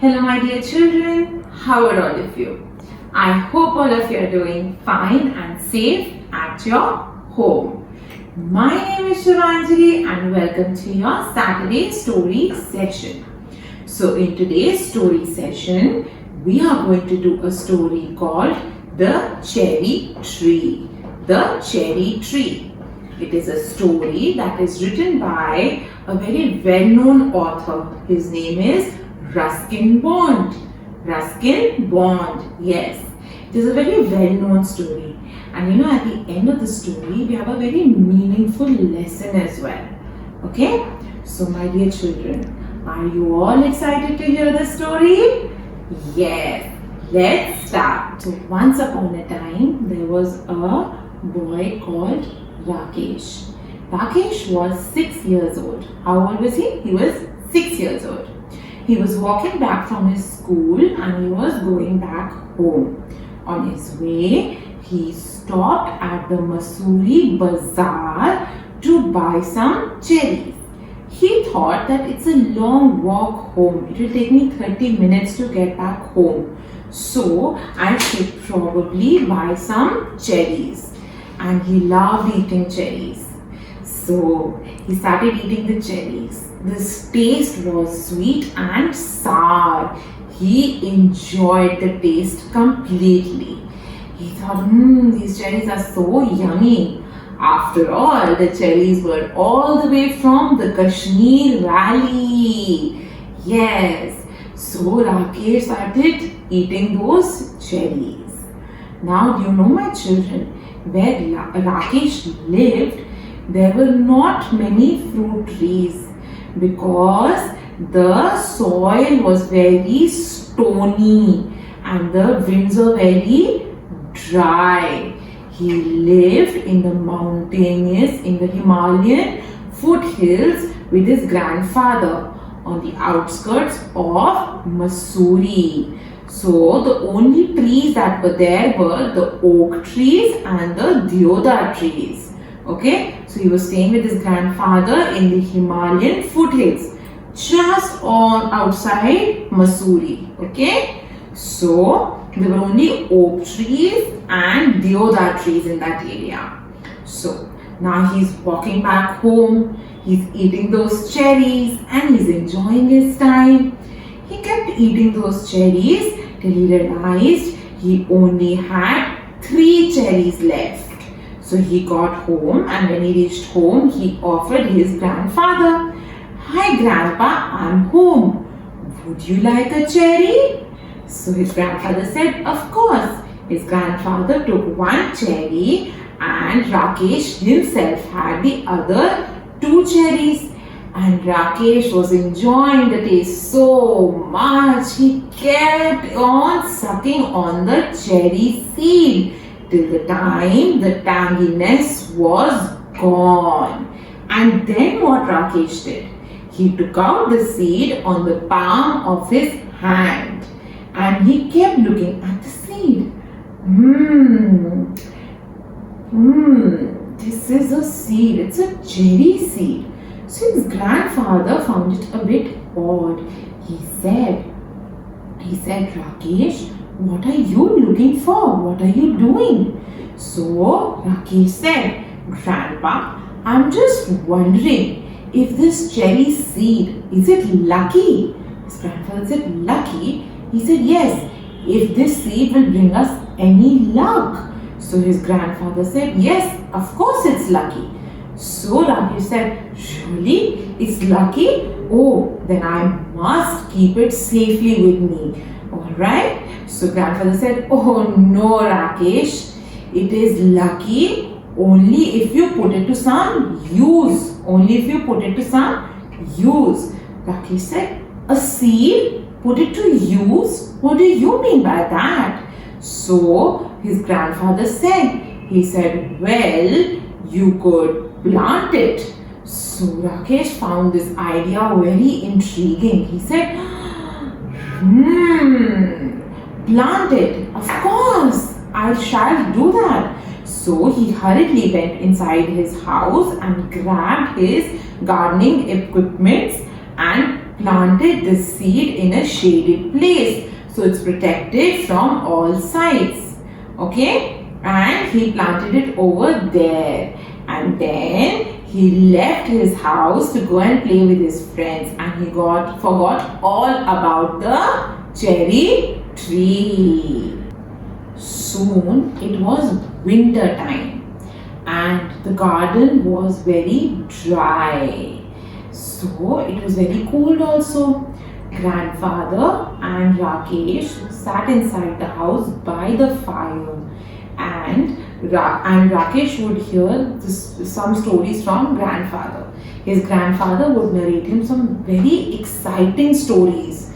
Hello my dear children, how are all of you? I hope all of you are doing fine and safe at your home. My name is Shivanjali and welcome to your Saturday story session. So in today's story session, we are going to do a story called The Cherry Tree. The Cherry Tree. It is a story that is written by a very well-known author. His name is Ruskin Bond. Ruskin Bond, yes. It is a very well-known story. And at the end of the story, we have a very meaningful lesson as well. Okay? So my dear children, are you all excited to hear the story? Yes. Let's start. So once upon a time, there was a boy called Rakesh. Rakesh was 6 years old. How old was he? He was 6 years old. He was walking back from his school and he was going back home. On his way, he stopped at the Mussoorie Bazaar to buy some cherries. He thought that it's a long walk home. It will take me 30 minutes to get back home. So, I should probably buy some cherries. And he loved eating cherries. So, he started eating the cherries. This taste was sweet and sour. He enjoyed the taste completely. He thought, these cherries are so yummy. After all, the cherries were all the way from the Kashmir Valley. Yes. So Rakesh started eating those cherries. Now, do you know, my children, where Rakesh lived, there were not many fruit trees because the soil was very stony and the winds were very dry. He lived in the in the Himalayan foothills with his grandfather on the outskirts of Mussoorie. So the only trees that were there were the oak trees and the deodar trees. Okay, so he was staying with his grandfather in the Himalayan foothills, just on outside Mussoorie. Okay, so there were only oak trees and deodar trees in that area. So now he's walking back home. He's eating those cherries and he's enjoying his time. He kept eating those cherries till he realized he only had 3 cherries left. So he got home and when he reached home, he offered his grandfather, "Hi grandpa, I'm home. Would you like a cherry?" So his grandfather said, "Of course." His grandfather took 1 cherry and Rakesh himself had the other 2 cherries. And Rakesh was enjoying the taste so much, he kept on sucking on the cherry seed till the time the tanginess was gone. And then what Rakesh did? He took out the seed on the palm of his hand and he kept looking at the seed. This is a seed. It's a cherry seed. So his grandfather found it a bit odd. He said, "Rakesh, what are you looking for? What are you doing?" So Rakesh said, "Grandpa, I'm just wondering if this cherry seed, is it lucky?" His grandfather said, "Lucky?" He said, "Yes, if this seed will bring us any luck." So his grandfather said, "Yes, of course it's lucky." So Rakesh said, "Surely it's lucky? Oh, then I must keep it safely with me. Alright?" So grandfather said, "Oh no, Rakesh, it is lucky only if you put it to some use. Only if you put it to some use." Rakesh said, "A seed? Put it to use? What do you mean by that?" So his grandfather said, "Well, you could plant it." So Rakesh found this idea very intriguing. He said, plant it. Of course, I shall do that. So he hurriedly went inside his house and grabbed his gardening equipments and planted the seed in a shaded place, so it's protected from all sides. Okay, and he planted it over there, and then he left his house to go and play with his friends, and he forgot all about the cherry tree. Soon it was winter time, and the garden was very dry. So it was very cold also. Grandfather and Rakesh sat inside the house by the fire, and Rakesh would hear some stories from grandfather. His grandfather would narrate him some very exciting stories,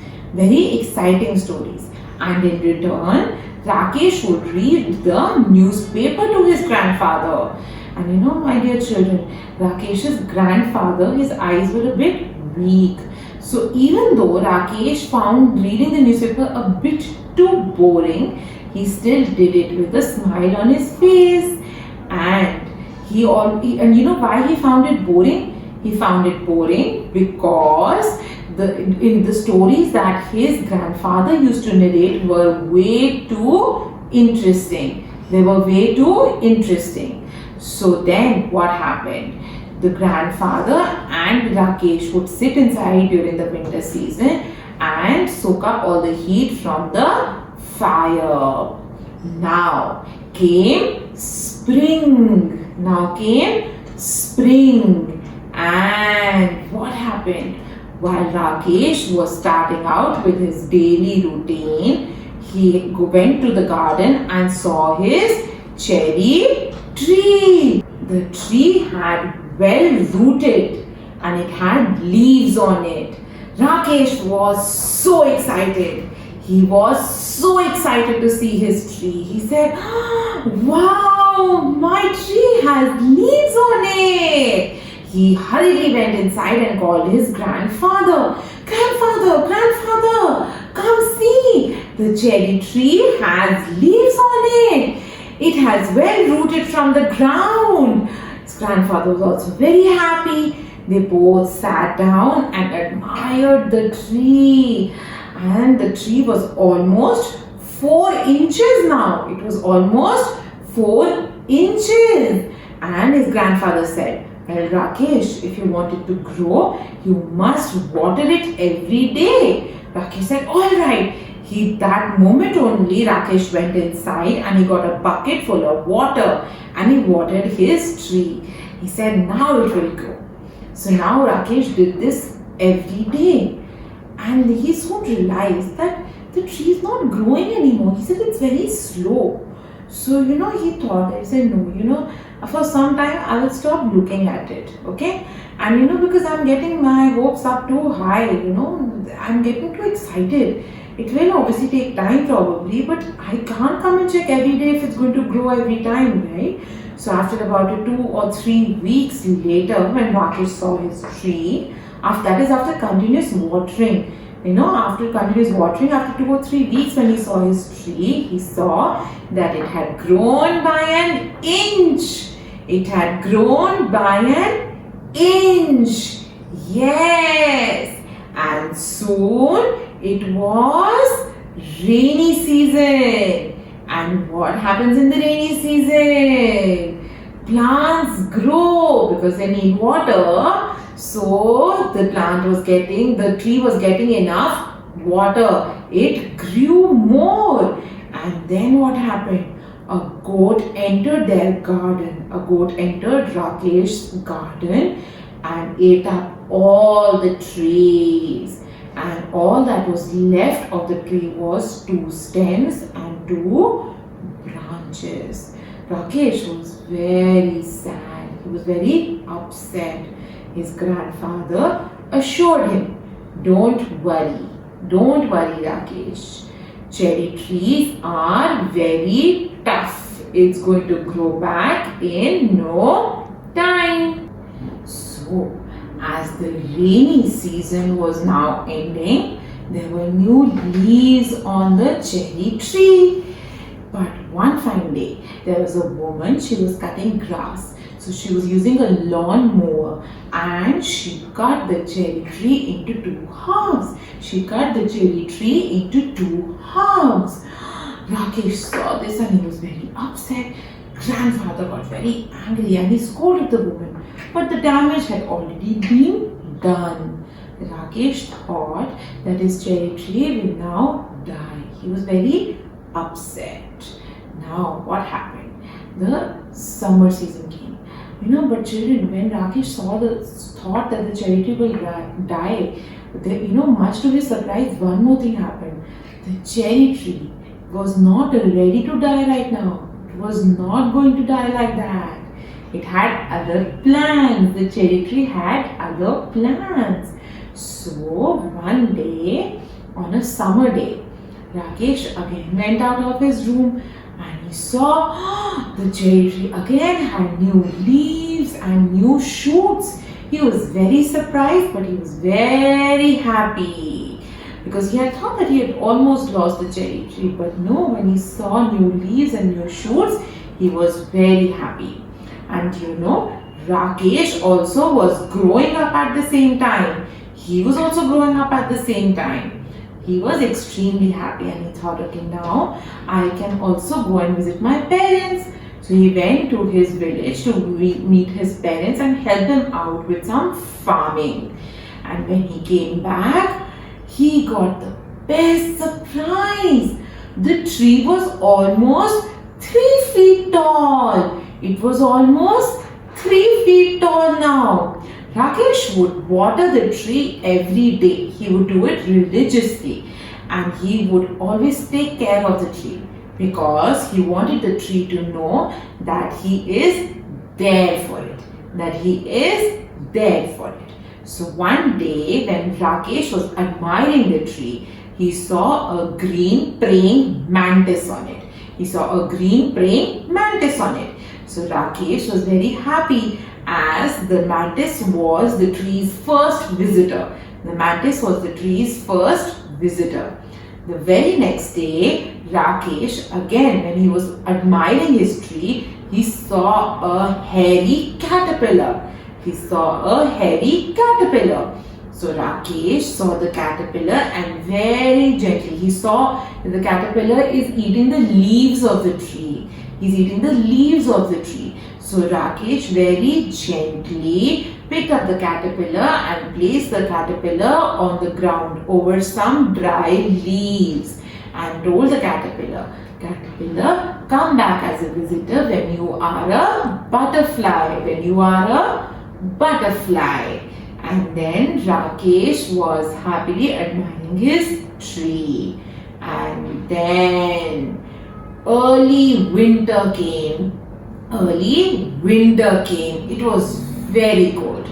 and in return Rakesh would read the newspaper to his grandfather. And you know, my dear children, Rakesh's grandfather, his eyes were a bit weak. So even though Rakesh found reading the newspaper a bit too boring, he still did it with a smile on his face. And and you know why he found it boring? He found it boring because in the stories that his grandfather used to narrate were way too interesting. They were way too interesting. So then what happened? The grandfather and Rakesh would sit inside during the winter season and soak up all the heat from the fire. Now came spring. And what happened? While Rakesh was starting out with his daily routine, he went to the garden and saw his cherry tree. The tree had well rooted and it had leaves on it. Rakesh was so excited. He was so excited to see his tree. He said, "Wow, my tree has leaves on it." He hurriedly went inside and called his grandfather. Grandfather, come see. The cherry tree has leaves on it. It has well rooted from the ground. His grandfather was also very happy. They both sat down and admired the tree. And the tree was almost 4 inches now. It was almost 4 inches. And his grandfather said, "Well, Rakesh, if you want it to grow, you must water it every day." Rakesh said, "All right." That moment only, Rakesh went inside and he got a bucket full of water and he watered his tree. He said, "Now it will grow." So now Rakesh did this every day. And he soon realized that the tree is not growing anymore. He said it's very slow. So, he thought, he said, no, for some time I will stop looking at it. Okay. And, because I'm getting my hopes up too high, I'm getting too excited. It will obviously take time probably, but I can't come and check every day if it's going to grow every time, right? So after about 2 or 3 weeks later, when Rakesh saw his tree, after continuous watering, after continuous watering, after 2 or 3 weeks when he saw his tree, he saw that it had grown by an inch. It had grown by an inch. Yes. And soon it was rainy season. And what happens in the rainy season? Plants grow because they need water. So the tree was getting enough water. It grew more. And then what happened? A goat entered their garden. A goat entered Rakesh's garden and ate up all the trees. And all that was left of the tree was 2 stems and 2 branches. Rakesh was very sad. He was very upset. His grandfather assured him, Don't worry, Rakesh. Cherry trees are very tough. It's going to grow back in no time." So, as the rainy season was now ending, there were new leaves on the cherry tree. But one fine day, there was a woman, she was cutting grass. So So she was using a lawn mower and she cut the cherry tree into two halves. She cut the cherry tree into two halves. Rakesh saw this and he was very upset. Grandfather got very angry and he scolded the woman. But the damage had already been done. Rakesh thought that his cherry tree will now die. He was very upset. Now what happened? The summer season came. But children, when Rakesh thought that the cherry tree will die, much to his surprise, one more thing happened. The cherry tree was not ready to die right now. It was not going to die like that. It had other plans. The cherry tree had other plans. So one day, on a summer day, Rakesh again went out of his room and he saw the cherry tree again had new leaves and new shoots. He was very surprised, but he was very happy because he had thought that he had almost lost the cherry tree. But no, when he saw new leaves and new shoots, he was very happy. And Rakesh also was growing up at the same time. He was also growing up at the same time. He was extremely happy and he thought, okay, now I can also go and visit my parents. So he went to his village to meet his parents and help them out with some farming. And when he came back, he got the best surprise. The tree was almost 3 feet tall. It was almost 3 feet tall now. Rakesh would water the tree every day. He would do it religiously and he would always take care of the tree because he wanted the tree to know that he is there for it. So one day when Rakesh was admiring the tree, he saw a green praying mantis on it. So Rakesh was very happy as the mantis was the tree's first visitor. The very next day, Rakesh, again when he was admiring his tree, he saw a hairy caterpillar. So Rakesh saw the caterpillar and very gently he saw that the caterpillar is eating the leaves of the tree. So Rakesh very gently picked up the caterpillar and placed the caterpillar on the ground over some dry leaves and told the caterpillar, come back as a visitor when you are a butterfly. And then Rakesh was happily admiring his tree. And then early winter came. It was very cold.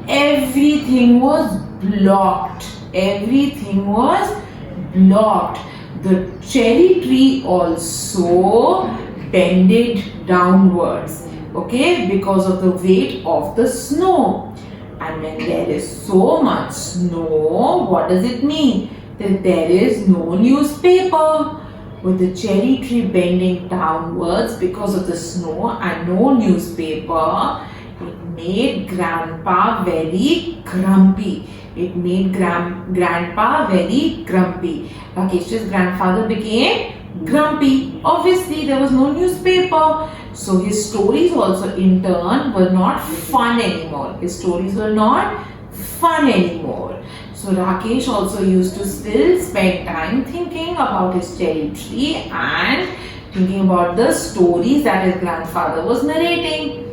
Everything was blocked. The cherry tree also bended downwards, because of the weight of the snow. And when there is so much snow, what does it mean? That there is no newspaper. With the cherry tree bending downwards because of the snow and no newspaper, it made Grandpa very grumpy. Rakesh's grandfather became grumpy. Obviously, there was no newspaper. So his stories also in turn were not fun anymore. So Rakesh also used to still spend time thinking about his cherry tree and thinking about the stories that his grandfather was narrating.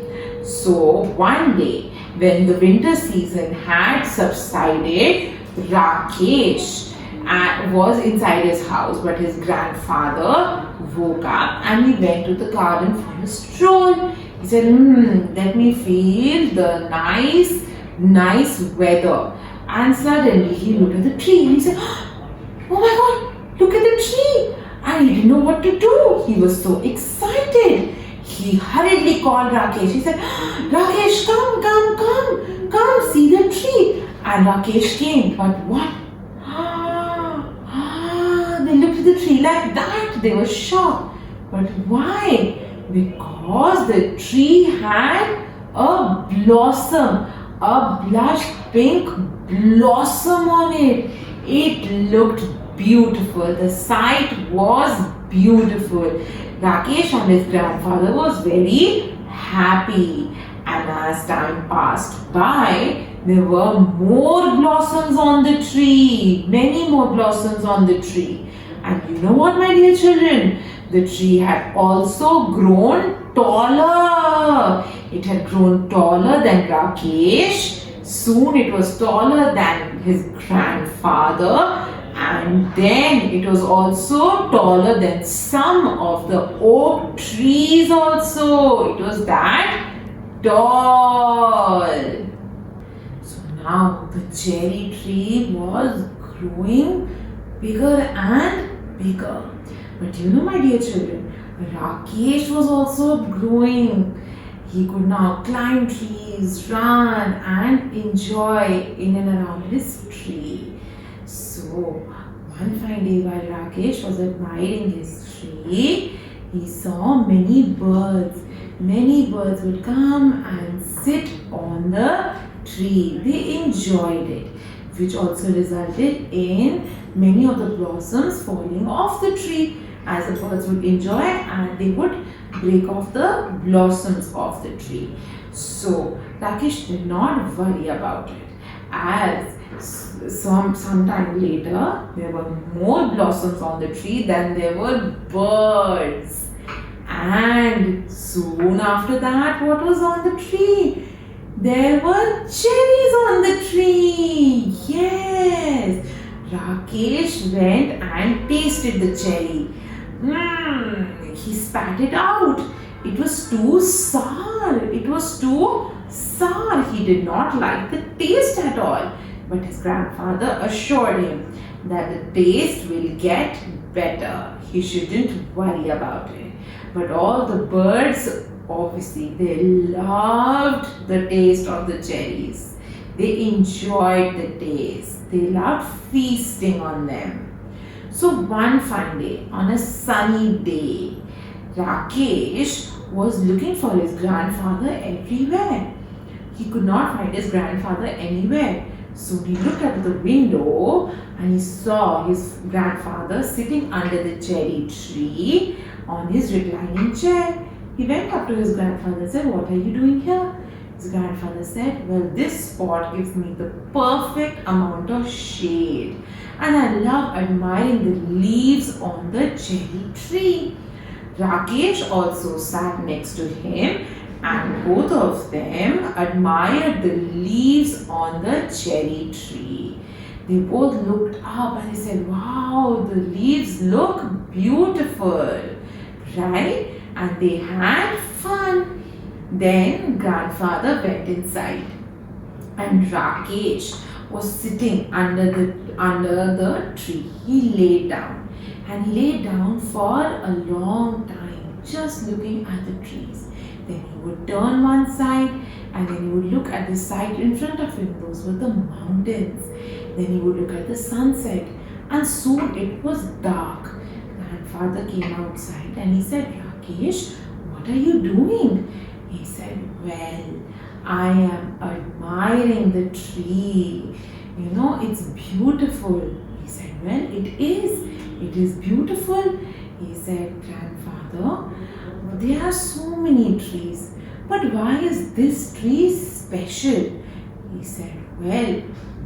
So one day when the winter season had subsided, Rakesh was inside his house, but his grandfather woke up and he went to the garden for a stroll. He said, let me feel the nice weather. And suddenly he looked at the tree and he said, oh my God, look at the tree. And he didn't know what to do. He was so excited. He hurriedly called Rakesh. He said, Rakesh, come, see the tree. And Rakesh came, but what? They looked at the tree like that. They were shocked. But why? Because the tree had a blossom, a blush pink blossom on it. It looked beautiful. The sight was beautiful. Rakesh and his grandfather was very happy. And as time passed by, there were more blossoms on the tree. Many more blossoms on the tree. And you know what, my dear children? The tree had also grown taller. It had grown taller than Rakesh. Soon it was taller than his grandfather, and then it was also taller than some of the oak trees also. It was that tall. So now the cherry tree was growing bigger and bigger. But you know, my dear children, Rakesh was also growing. He could now climb trees, run and enjoy in and around his tree. So, one fine day while Rakesh was admiring his tree, he saw many birds. Many birds would come and sit on the tree. They enjoyed it, which also resulted in many of the blossoms falling off the tree as the birds would enjoy, and they would break off the blossoms of the tree. So Rakesh did not worry about it. As sometime later there were more blossoms on the tree than there were birds. And soon after that, what was on the tree? There were cherries on the tree. Yes. Rakesh went and tasted the cherry. He spat it out. It was too sour. It was too sour. He did not like the taste at all. But his grandfather assured him that the taste will get better. He shouldn't worry about it. But all the birds, obviously, they loved the taste of the cherries. They enjoyed the taste. They loved feasting on them. So one fine day, on a sunny day, Rakesh was looking for his grandfather everywhere. He could not find his grandfather anywhere. So he looked out the window and he saw his grandfather sitting under the cherry tree on his reclining chair. He went up to his grandfather and said, "What are you doing here?" His grandfather said, "Well, this spot gives me the perfect amount of shade, and I love admiring the leaves on the cherry tree." Rakesh also sat next to him, and both of them admired the leaves on the cherry tree. They both looked up and they said, "Wow, the leaves look beautiful," right? And they had fun. Then grandfather went inside, and Rakesh was sitting under the tree. He laid down, and he lay down for a long time, just looking at the trees. Then he would turn one side, and then he would look at the side in front of him. Those were the mountains. Then he would look at the sunset, and soon it was dark. Grandfather came outside and he said, "Rakesh, what are you doing?" He said, "Well, I am admiring the tree. You know, it's beautiful." He said, "Well, it is. It is beautiful." He said, "Grandfather, there are so many trees, but why is this tree special?" He said, "Well,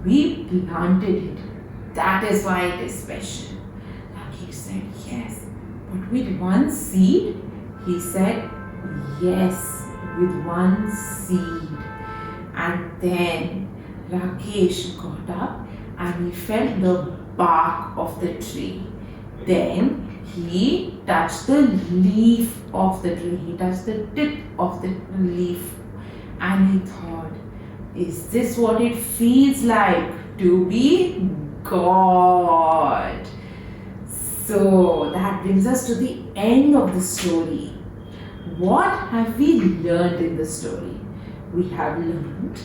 we planted it. That is why it is special." He said, "Yes, but with one seed?" He said, "Yes, with one seed." And then Rakesh got up and he felt the bark of the tree. Then he touched the leaf of the tree. He touched the tip of the leaf and he thought, "Is this what it feels like to be God?" So that brings us to the end of the story. What have we learned in the story? We have learned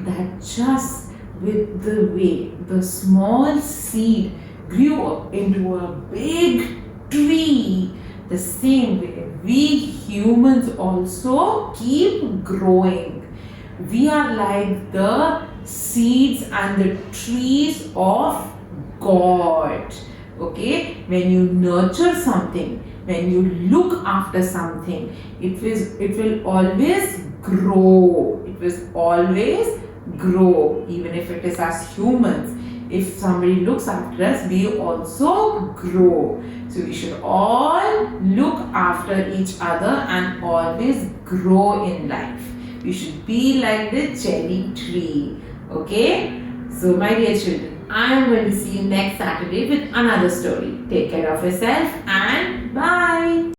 that just with the way the small seed grew into a big tree, the same way we humans also keep growing. We are like the seeds and the trees of God. Okay, when you nurture something, when you look after something, it will always grow. It will always grow, even if it is as humans. If somebody looks after us, we also grow. So we should all look after each other and always grow in life. We should be like the cherry tree. Okay? So my dear children, I am going to see you next Saturday with another story. Take care of yourself and bye.